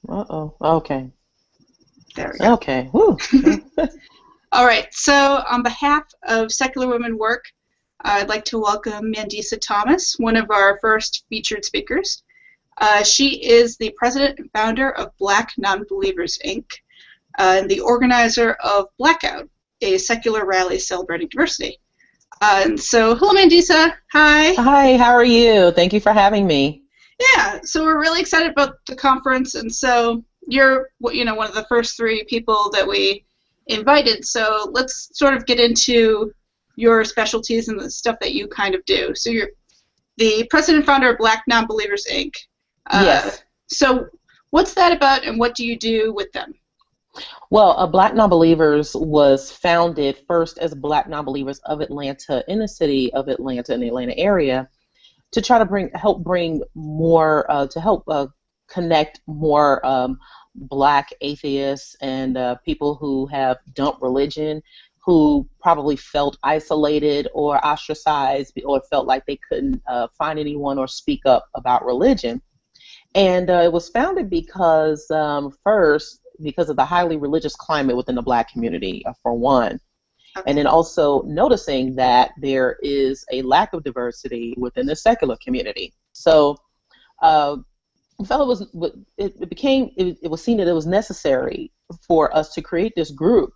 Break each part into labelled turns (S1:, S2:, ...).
S1: Uh-oh. Okay.
S2: There we go.
S1: Okay. Woo.
S2: All right. So on behalf of Secular Women Work, I'd like to welcome Mandisa Thomas, one of our first featured speakers. She is the president and founder of Black Nonbelievers, Inc., and the organizer of Blackout, a secular rally celebrating diversity. And so, hello, Mandisa. Hi.
S1: Hi, how are you? Thank you for having me.
S2: Yeah, so we're really excited about the conference, and so you're, one of the first three people that we invited. So let's sort of get into your specialties and the stuff that you kind of do. So you're the president and founder of Black Nonbelievers, Inc.
S1: Yes.
S2: So what's that about, and what do you do with them?
S1: Well, Black Nonbelievers was founded first as Black Nonbelievers of Atlanta in the city of Atlanta, in the Atlanta area, to try to help bring more, to help connect more Black atheists and people who have dumped religion, who probably felt isolated or ostracized or felt like they couldn't find anyone or speak up about religion. And it was founded because, first, because of the highly religious climate within the Black community, for one.
S2: Okay.
S1: And then also noticing that there is a lack of diversity within the secular community. So it was seen that it was necessary for us to create this group,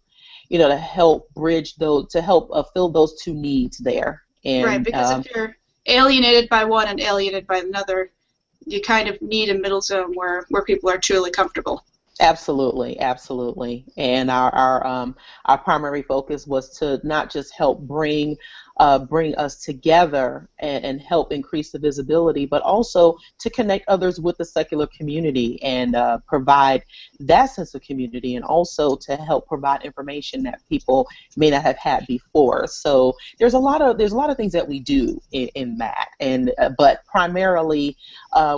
S1: to help bridge those, to help fill those two needs there. And,
S2: right, because if you're alienated by one and alienated by another, you kind of need a middle zone where people are truly comfortable.
S1: Absolutely, absolutely. And our primary focus was to not just help bring us together and help increase the visibility, but also to connect others with the secular community and provide that sense of community, and also to help provide information that people may not have had before. So there's a lot of things that we do in that, and but primarily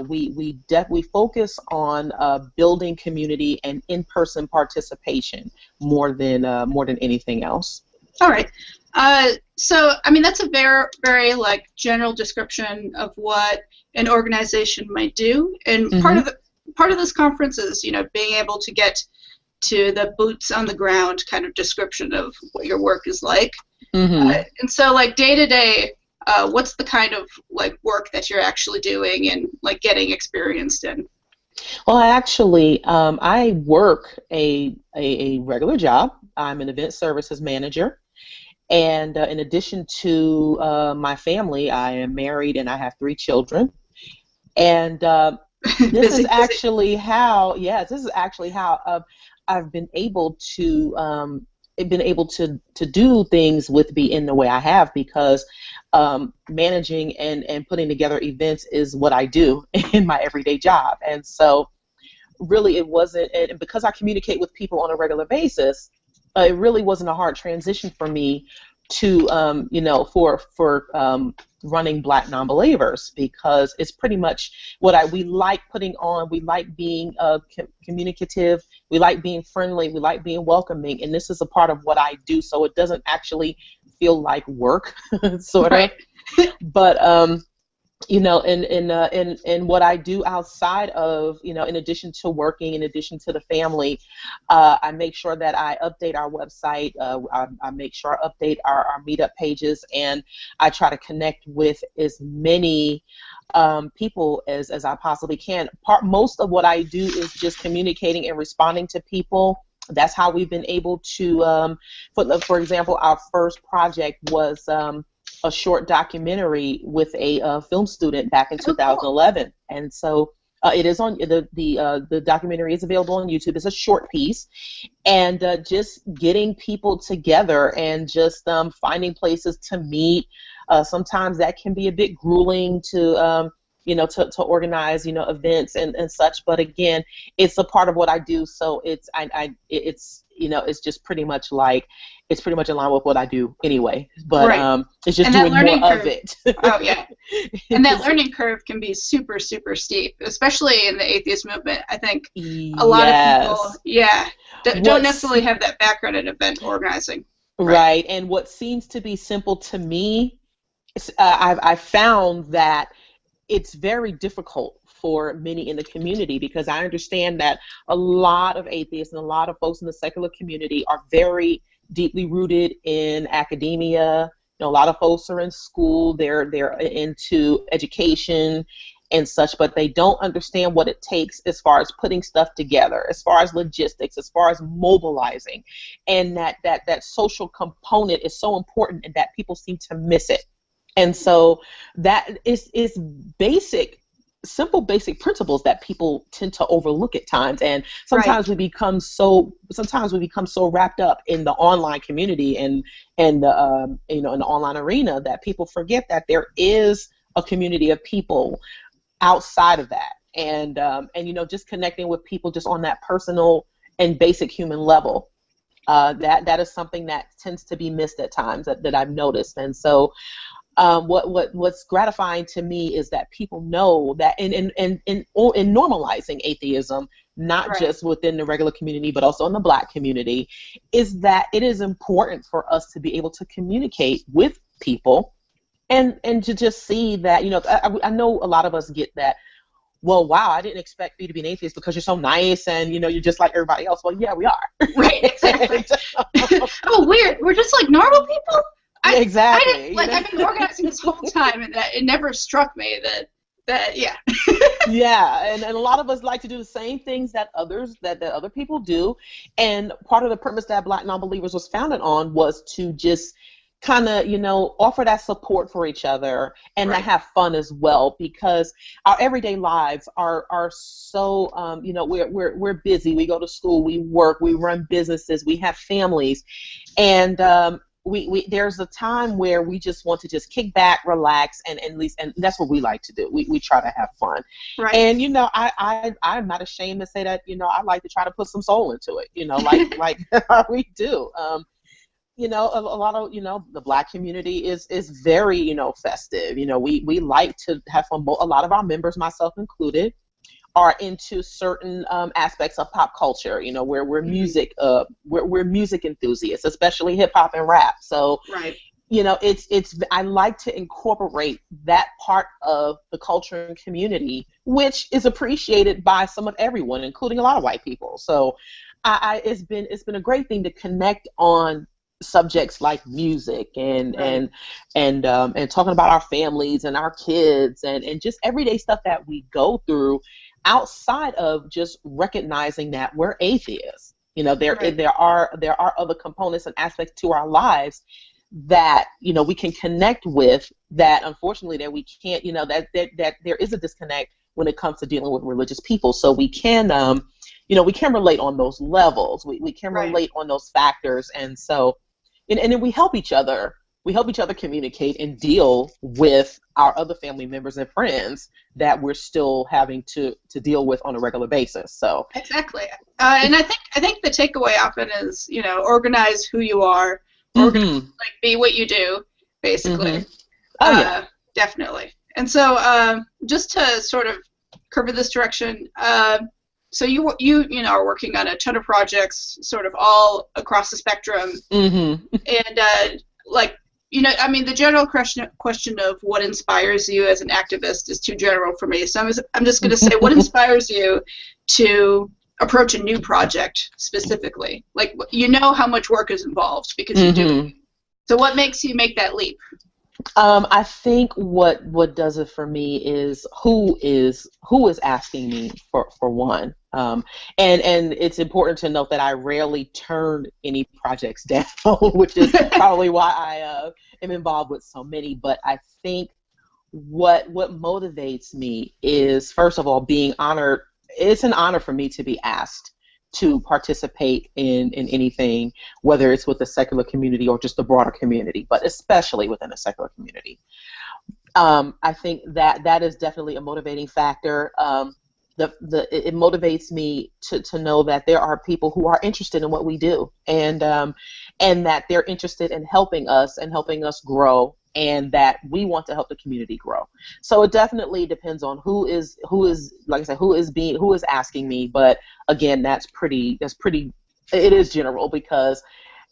S1: we focus on building community and in-person participation more than anything else.
S2: All right. So, I mean, that's a very, very general description of what an organization might do. And part of this conference is, being able to get to the boots on the ground kind of description of what your work is like. And so, day to day, what's the kind of work that you're actually doing and getting experienced in?
S1: Well, actually, I work a regular job. I'm an event services manager. And in addition to my family, I am married and I have 3 children. And this is actually how I've been able to do things with in the way I have, because managing and putting together events is what I do in my everyday job. And so really it wasn't, and because I communicate with people on a regular basis, it really wasn't a hard transition for me to, for running Black Nonbelievers, because it's pretty much what we like putting on. We like being communicative. We like being friendly. We like being welcoming. And this is a part of what I do, so it doesn't actually feel like work, sort of. But in what I do outside of, in addition to working, in addition to the family, I make sure that I update our website. I make sure I update our meetup pages, and I try to connect with as many people as I possibly can. Most of what I do is just communicating and responding to people. That's how we've been able to, for example, our first project was a short documentary with a film student back in 2011, and so it is on the documentary is available on YouTube. It's a short piece, and just getting people together and just finding places to meet. Sometimes that can be a bit grueling to organize events and such, but again, it's a part of what I do, so it's just pretty much in line with what I do anyway, but it's just doing more of it.
S2: Oh yeah. And that learning curve can be super, super steep, especially in the atheist movement. I think a lot of people don't necessarily have that background in event organizing.
S1: Right. And what seems to be simple to me, I've found that it's very difficult for many in the community, because I understand that a lot of atheists and a lot of folks in the secular community are very deeply rooted in academia. You know, a lot of folks are in school, they're into education and such, but they don't understand what it takes as far as putting stuff together, as far as logistics, as far as mobilizing, and that social component is so important, and that people seem to miss it. And so that is simple basic principles that people tend to overlook at times. And sometimes we become so wrapped up in the online community and the in the online arena that people forget that there is a community of people outside of that, and just connecting with people just on that personal and basic human level, that is something that tends to be missed at times, that I've noticed. And so what's gratifying to me is that people know that in normalizing atheism, not just within the regular community, but also in the Black community, is that it is important for us to be able to communicate with people and to just see that, I know a lot of us get that, well, wow, I didn't expect you to be an atheist because you're so nice and, you're just like everybody else. Well, yeah, we are.
S2: Right, exactly. Oh, weird. We're just like normal people?
S1: Exactly.
S2: I've been organizing this whole time, and that it never struck me that yeah.
S1: Yeah, and a lot of us like to do the same things that other people do. And part of the premise that Black Nonbelievers was founded on was to just kind of, offer that support for each other and to have fun as well, because our everyday lives are so, we're busy. We go to school, we work, we run businesses, we have families, and we there's a time where we just want to just kick back, relax, and that's what we like to do. We try to have fun. Right. And I'm not ashamed to say that, I like to try to put some soul into it, like we do. A lot of, the Black community is very, festive. We like to have fun. A lot of our members, myself included, are into certain aspects of pop culture, where we're music, we're music enthusiasts, especially hip hop and rap. So, I like to incorporate that part of the culture and community, which is appreciated by everyone, including a lot of white people. So, it's been a great thing to connect on subjects like music and talking about our families and our kids and just everyday stuff that we go through, outside of just recognizing that we're atheists. There are other components and aspects to our lives that we can connect with, that unfortunately that we can't, that there is a disconnect when it comes to dealing with religious people. So we can we can relate on those levels. We can relate on those factors, and so and then we help each other. We help each other communicate and deal with our other family members and friends that we're still having to deal with on a regular basis. So exactly,
S2: and I think the takeaway often is, organize who you are, organize, be what you do, basically.
S1: Oh yeah,
S2: definitely. And so just to sort of cover this direction, so you are working on a ton of projects, sort of all across the spectrum, and the general question of what inspires you as an activist is too general for me. So I'm just going to say, what inspires you to approach a new project specifically? Like, how much work is involved because you do it. So what makes you make that leap?
S1: I think what does it for me is who is asking me for one. And it's important to note that I rarely turn any projects down, which is probably why I am involved with so many. But I think what motivates me is, first of all, being honored. It's an honor for me to be asked to participate in anything, whether it's with the secular community or just the broader community, but especially within the secular community. I think that is definitely a motivating factor. It motivates me to know that there are people who are interested in what we do, and that they're interested in helping us grow, and that we want to help the community grow. So it definitely depends on who is like I said, who is asking me. But again, it is general, because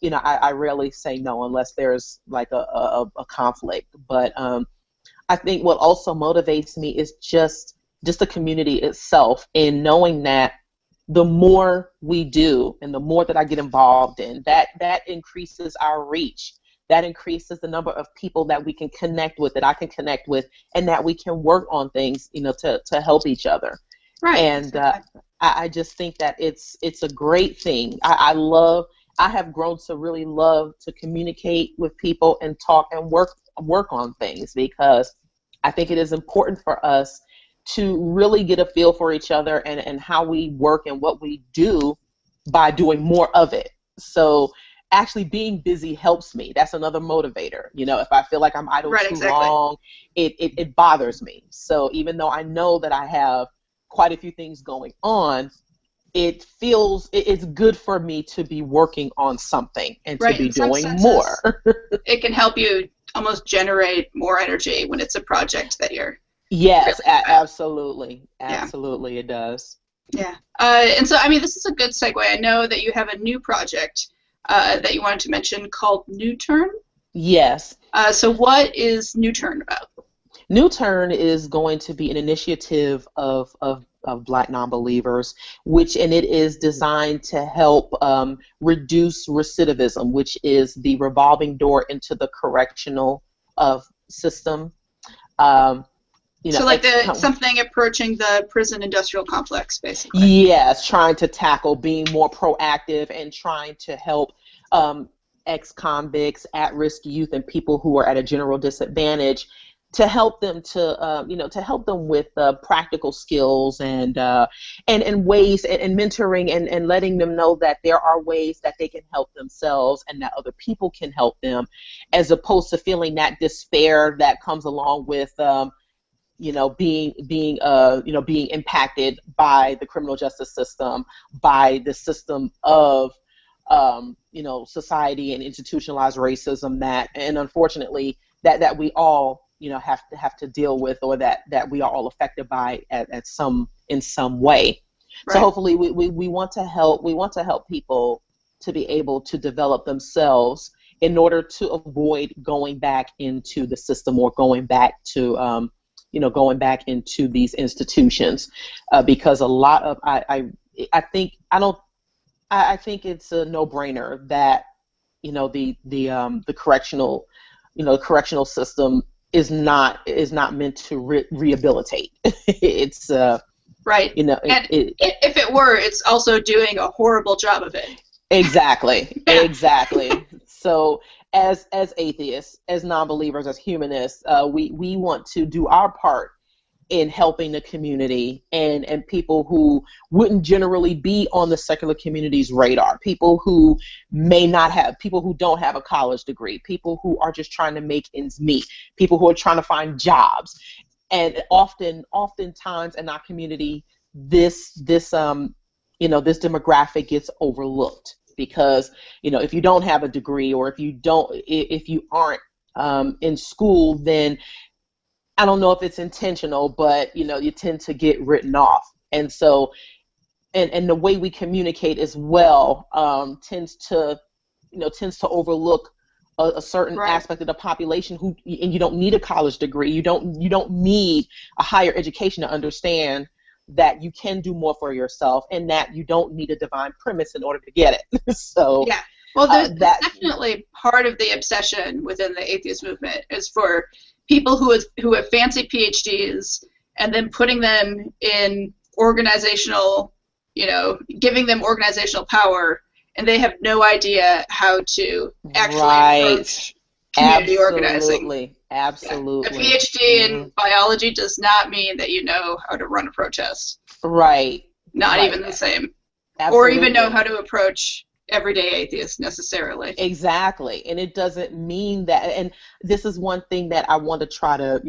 S1: I rarely say no unless there's like a conflict. But I think what also motivates me is just just the community itself, in knowing that the more we do and the more that I get involved in, that increases our reach. That increases the number of people that we can connect with, that I can connect with, and that we can work on things, to help each other.
S2: Right.
S1: And I just think that it's a great thing. I have grown to really love to communicate with people and talk and work on things, because I think it is important for us to really get a feel for each other and how we work and what we do by doing more of it. So actually being busy helps me. That's another motivator. If I feel like I'm idle too long, it bothers me. So even though I know that I have quite a few things going on, it's good for me to be working on something and to be doing more.
S2: It can help you almost generate more energy when it's a project that you're
S1: Yes, absolutely. Absolutely, it does.
S2: Yeah. And so, I mean, this is a good segue. I know that you have a new project that you wanted to mention called New Turn.
S1: Yes.
S2: So what is New Turn about?
S1: New Turn is going to be an initiative of Black Nonbelievers, and it is designed to help reduce recidivism, which is the revolving door into the correctional system.
S2: Something approaching the prison industrial complex, basically.
S1: Yes, trying to tackle being more proactive and trying to help ex-convicts, at-risk youth, and people who are at a general disadvantage, to help them to help them with practical skills and ways and mentoring and letting them know that there are ways that they can help themselves and that other people can help them, as opposed to feeling that despair that comes along with being impacted by the criminal justice system, by the system of society and institutionalized racism and unfortunately that we all have to deal with, or that we are all affected by in some way. Right. So hopefully we want to help people to be able to develop themselves in order to avoid going back into the system or going back into these institutions, because a lot of I think it's a no-brainer that the correctional system is not meant to rehabilitate. It's
S2: right. If it were, it's also doing a horrible job of it.
S1: Exactly. Yeah. Exactly. So as atheists, as non-believers, as humanists, we want to do our part in helping the community and people who wouldn't generally be on the secular community's radar, people who don't have a college degree, people who are just trying to make ends meet, people who are trying to find jobs. And oftentimes in our community, this demographic gets overlooked, because if you don't have a degree, or if you aren't in school, then I don't know if it's intentional, but you tend to get written off. And so and the way we communicate as well tends to overlook a certain right. aspect of the population and you don't need a college degree, you don't need a higher education to understand that you can do more for yourself, and that you don't need a divine premise in order to get it. So
S2: yeah, well, there's definitely part of the obsession within the atheist movement is for people who have fancy PhDs and then putting them in organizational, giving them organizational power, and they have no idea how to actually
S1: right.
S2: approach community organizing.
S1: Absolutely.
S2: Yeah. A PhD in biology does not mean that you know how to run a protest.
S1: Right.
S2: Not
S1: right.
S2: even the same.
S1: Absolutely.
S2: Or even know how to approach everyday atheists necessarily.
S1: Exactly. And it doesn't mean that, and this is one thing that I want to try to,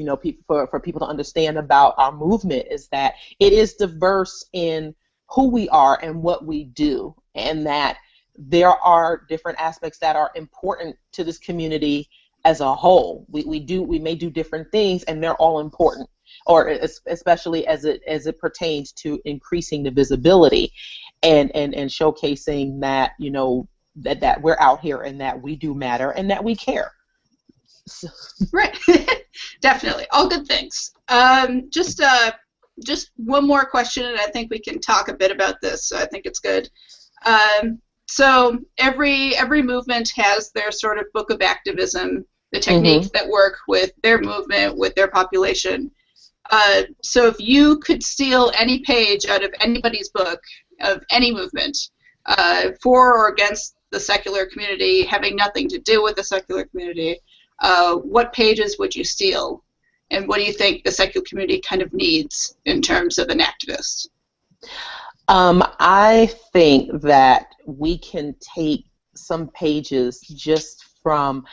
S1: for people to understand about our movement, is that it is diverse in who we are and what we do, and that there are different aspects that are important to this community as a whole. We may do different things, and they're all important, or especially as it pertains to increasing the visibility and showcasing that that we're out here and that we do matter and that we care.
S2: Right. Definitely, all good things. Just just one more question, and I think we can talk a bit about this. So I think it's good. So every movement has their sort of book of activism, the techniques that work with their movement, with their population. So if you could steal any page out of anybody's book of any movement, for or against the secular community, having nothing to do with the secular community, what pages would you steal? And what do you think the secular community kind of needs in terms of an activist?
S1: I think that we can take some pages just from,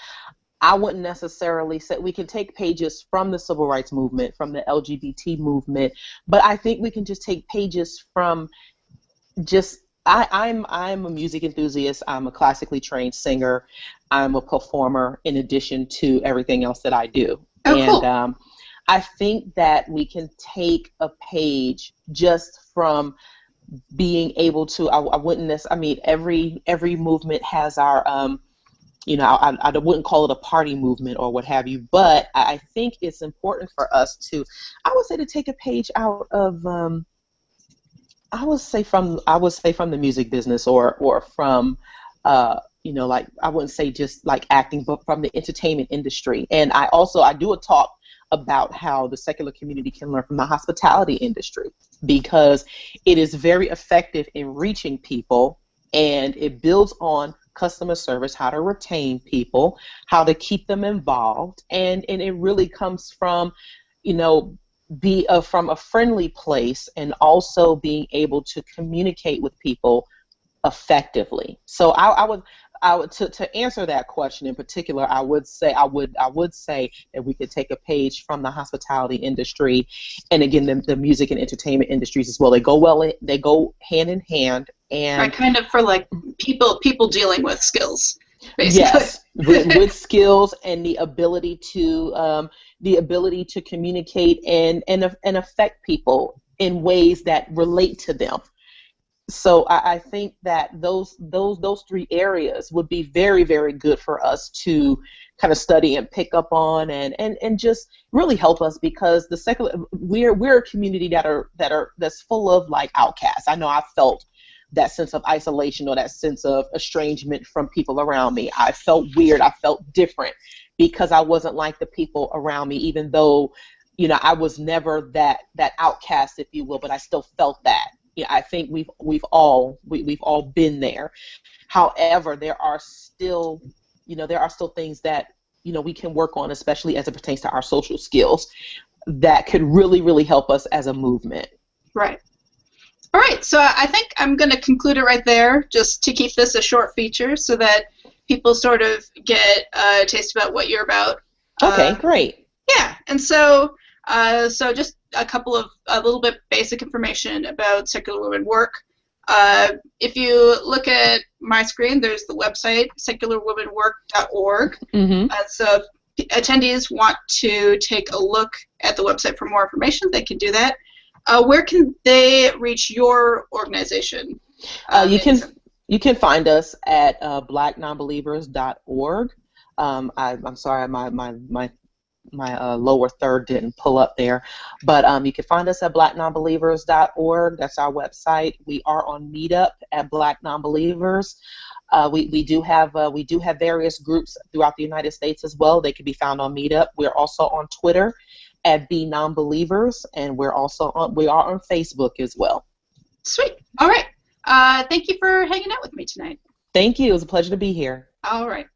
S1: I wouldn't necessarily say we can take pages from the civil rights movement, from the LGBT movement, but I think we can just take pages from just, I'm a music enthusiast. I'm a classically trained singer. I'm a performer in addition to everything else that I do.
S2: Cool.
S1: I think that we can take a page just from being able to, I wouldn't, I mean, every movement has our, you know, I wouldn't call it a party movement or what have you, but I think it's important for us to, I would say, to take a page out of, I would say from the music business or from, you know, like, I wouldn't say just like acting, but from the entertainment industry. And I do a talk about how the secular community can learn from the hospitality industry, because it is very effective in reaching people, and it builds on customer service, how to retain people, how to keep them involved, and it really comes from, you know, from a friendly place, and also being able to communicate with people effectively. So I would to answer that question in particular, I would say that we could take a page from the hospitality industry, and again the music and entertainment industries as well. They go hand in hand, and
S2: right, kind of for like people dealing with skills, basically.
S1: Yes, with skills and the ability to communicate and affect people in ways that relate to them. So I think that those three areas would be very, very good for us to kind of study and pick up on, and just really help us, because the secular, we're a community that's full of like outcasts. I know I felt that sense of isolation or that sense of estrangement from people around me. I felt weird. I felt different because I wasn't like the people around me, even though, you know, I was never that outcast, if you will, but I still felt that. Yeah, I think we've all been there. However, there are still things that, you know, we can work on, especially as it pertains to our social skills, that could really, really help us as a movement.
S2: Right. All right. So I think I'm going to conclude it right there, just to keep this a short feature so that people sort of get a taste about what you're about.
S1: Okay, great.
S2: Yeah. And so just a little bit basic information about secular women work. If you look at my screen, there's the website, secularwomenwork.org. So if attendees want to take a look at the website for more information, they can do that. Where can they reach your organization?
S1: You can find us at blacknonbelievers.org. I'm sorry, my lower third didn't pull up there, but you can find us at blacknonbelievers.org. That's our website. We are on Meetup at Black Nonbelievers. We do have various groups throughout the United States as well. They can be found on Meetup. We're also on Twitter at Be Nonbelievers, and we are on Facebook as well.
S2: Sweet. All right. Thank you for hanging out with me tonight.
S1: Thank you. It was a pleasure to be here.
S2: All right.